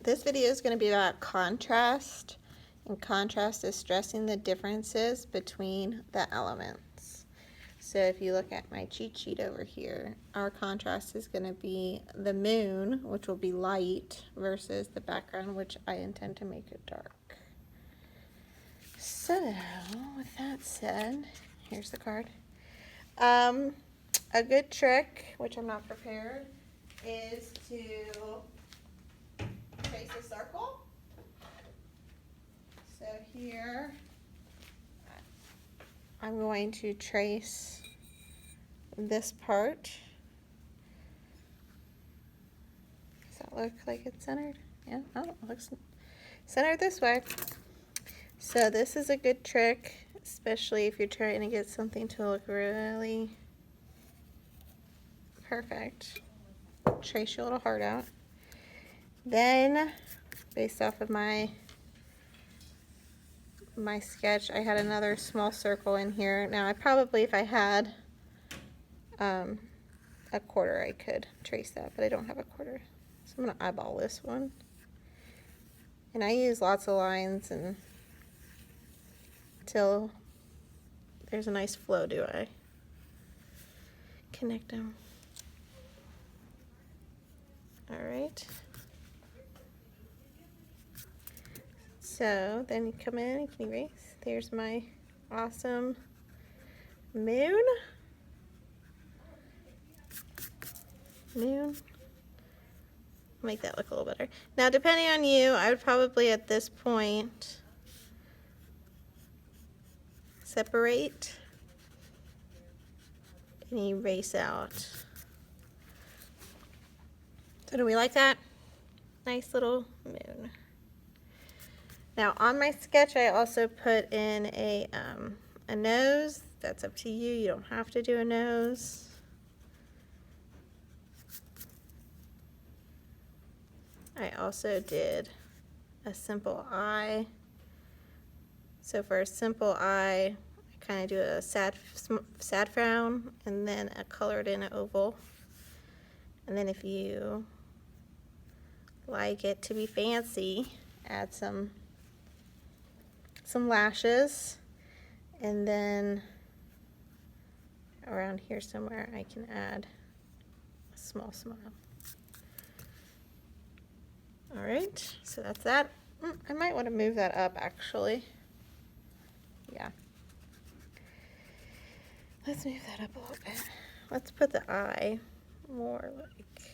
This video is going to be about contrast, and contrast is stressing the differences between the elements. So if you look at my cheat sheet over here, our contrast is going to be the moon, which will be light, versus the background, which I intend to make it dark. So with that said, here's the card. A good trick, which I'm not prepared, is to trace a circle. So here, I'm going to trace this part. Does that look like it's centered? Yeah, oh, it looks centered this way. So this is a good trick, especially if you're trying to get something to look really perfect. Trace your little heart out. Then, based off of my sketch, I had another small circle in here. Now, I probably, if I had a quarter, I could trace that, but I don't have a quarter. So I'm going to eyeball this one. And I use lots of lines until there's a nice flow to it. Connect them. All right. So then you come in, you can erase. There's my awesome moon. Make that look a little better. Now, depending on you, I would probably at this point separate and erase out. So do we like that? Nice little moon. Now on my sketch, I also put in a nose. That's up to you. You don't have to do a nose. I also did a simple eye. So for a simple eye, I kind of do a sad frown and then a colored in oval. And then if you like it to be fancy, add some lashes, and then around here somewhere I can add a small smile. All right, so that's that. I might want to move that up actually. Yeah. Let's move that up a little bit. Let's put the eye more like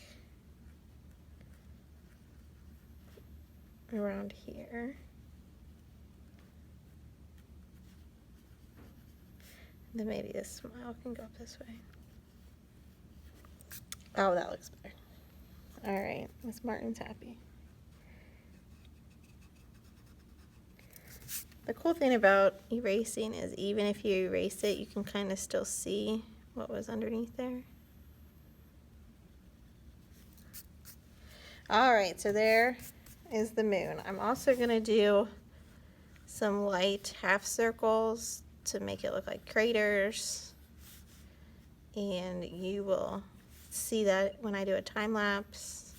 around here. And then maybe this smile can go up this way. Oh, that looks better. All right, Miss Martin's happy. The cool thing about erasing is even if you erase it, you can kind of still see what was underneath there. All right, so there is the moon. I'm also going to do some light half circles to make it look like craters, and you will see that when I do a time lapse.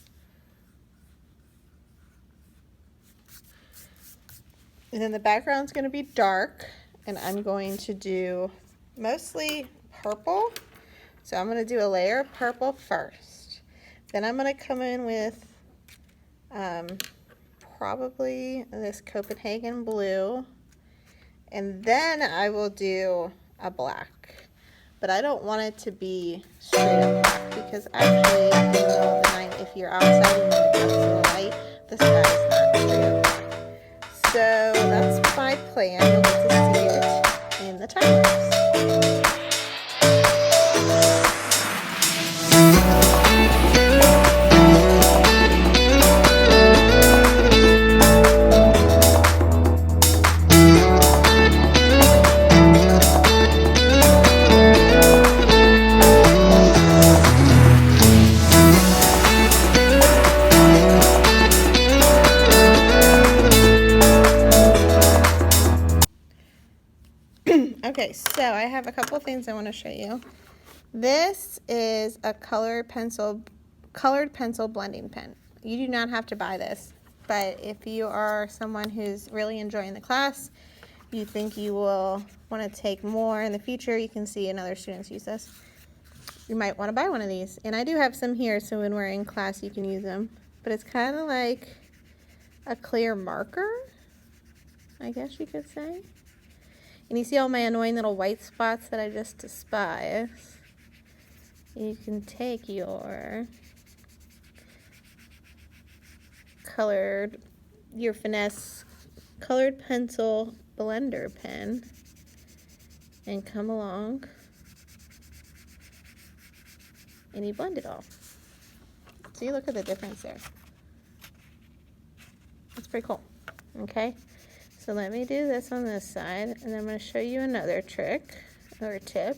And then the background's going to be dark, and I'm going to do mostly purple. So I'm going to do a layer of purple first. Then I'm going to come in with probably this Copenhagen blue, and then I will do a black. But I don't want it to be straight up black, because actually in the middle of the night, if you're outside and the light, the sky is not straight up black. So that's my plan. You'll get to see it in the time lapse. Okay, so I have a couple of things I want to show you. This is a colored pencil blending pen. You do not have to buy this. But if you are someone who's really enjoying the class, you think you will want to take more in the future, you can see another students use this. You might want to buy one of these. And I do have some here, so when we're in class you can use them. But it's kind of like a clear marker, I guess you could say. And you see all my annoying little white spots that I just despise. You can take your finesse colored pencil blender pen and come along and you blend it all. See, look at the difference there. That's pretty cool. Okay, so let me do this on this side, and I'm going to show you another trick or tip.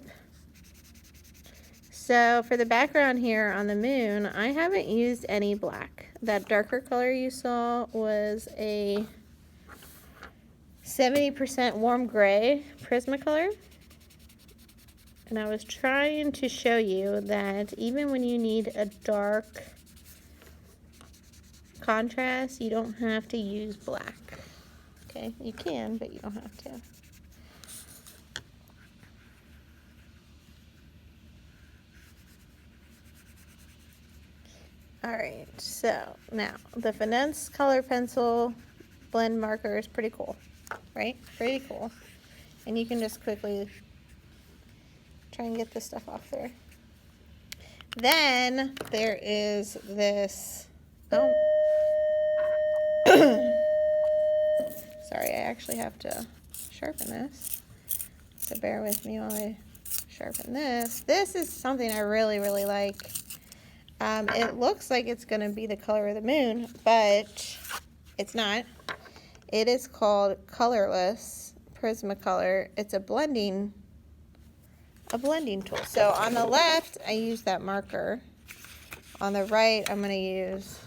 So for the background here on the moon, I haven't used any black. That darker color you saw was a 70% warm gray Prismacolor. And I was trying to show you that even when you need a dark contrast, you don't have to use black. Okay, you can, but you don't have to. Alright, so now the Finesse color pencil blend marker is pretty cool, right? Pretty cool. And you can just quickly try and get this stuff off there. Then there is this, sorry, I actually have to sharpen this, so bear with me while I sharpen this. This is something I really, really like. It looks like it's going to be the color of the moon, but it's not. It is called Colorless Prismacolor. It's a blending tool. So on the left, I use that marker. On the right, I'm going to use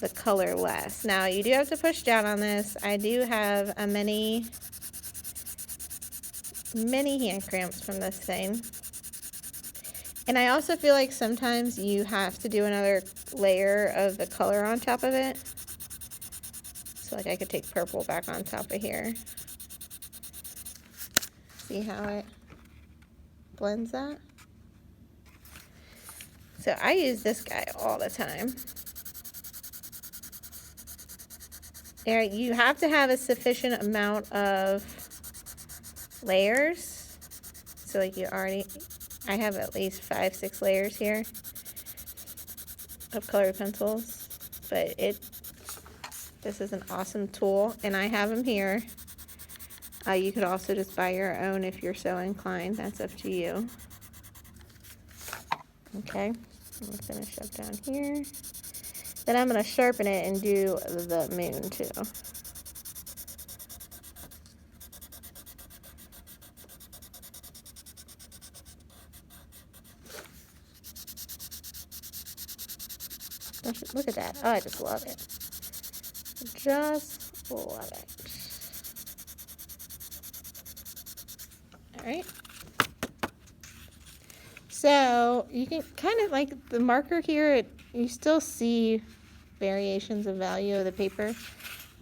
the Colorless. Now, you do have to push down on this. I do have a many hand cramps from this thing. And I also feel like sometimes you have to do another layer of the color on top of it. So like I could take purple back on top of here. See how it blends that? So I use this guy all the time. You have to have a sufficient amount of layers. So like I have at least 5-6 layers here of colored pencils, but this is an awesome tool, and I have them here. You could also just buy your own if you're so inclined. That's up to you. Okay, I'm going to shove down here. Then I'm going to sharpen it and do the moon too. Look at that. Oh, I just love it. Just love it. All right. So you can kind of like the marker here, you still see variations of value of the paper,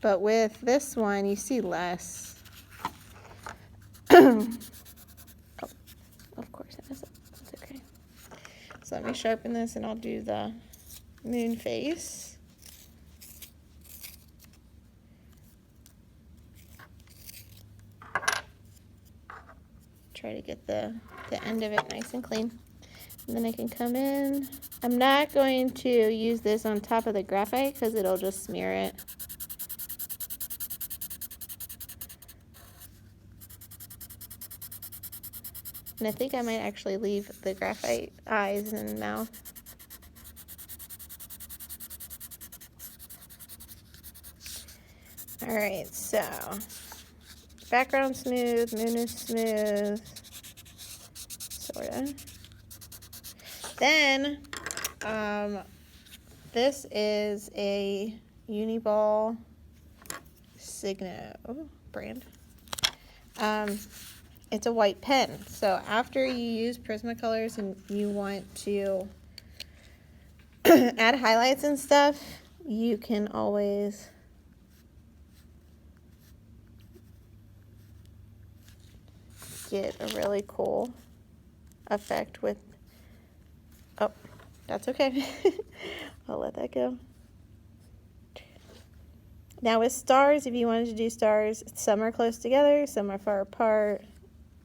but with this one, you see less. Oh, of course it is. That's okay. So let me sharpen this and I'll do the moon face. Try to get the end of it nice and clean. And then I can come in. I'm not going to use this on top of the graphite because it'll just smear it. And I think I might actually leave the graphite eyes and mouth. Alright, so background smooth, moon is smooth, sorta. Then, this is a Uniball Signo brand. It's a white pen. So after you use Prismacolors and you want to add highlights and stuff, you can always get a really cool effect with, oh, that's okay. I'll let that go. Now with stars, if you wanted to do stars, some are close together, some are far apart.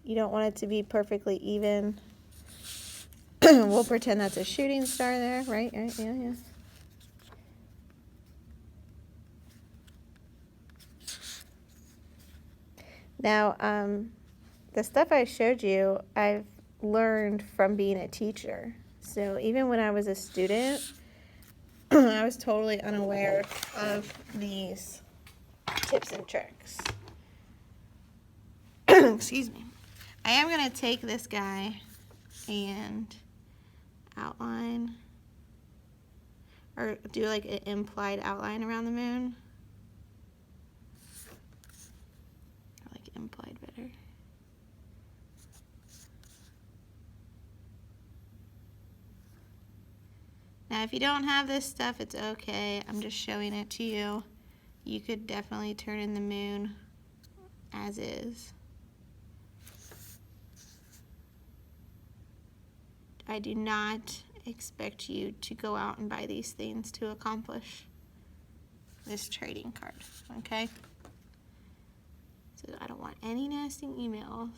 You don't want it to be perfectly even. We'll pretend that's a shooting star there, right? Yeah. Now, the stuff I showed you, I've learned from being a teacher. So even when I was a student, I was totally unaware of these tips and tricks. Excuse me. I am going to take this guy and outline, or do like an implied outline around the moon. I like implied better. Now, if you don't have this stuff, it's okay. I'm just showing it to you. You could definitely turn in the moon as is. I do not expect you to go out and buy these things to accomplish this trading card, okay? So I don't want any nasty emails.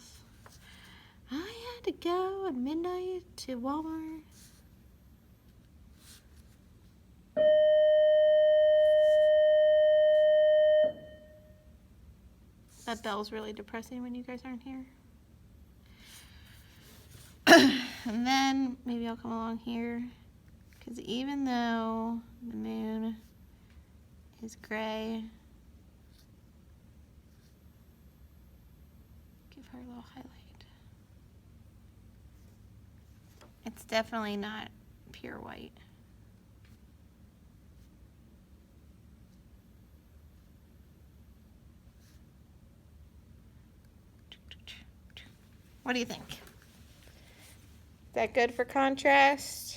I had to go at midnight to Walmart. That bell's really depressing when you guys aren't here. And then maybe I'll come along here, because even though the moon is gray, give her a little highlight. It's definitely not pure white. What do you think? Is that good for contrast?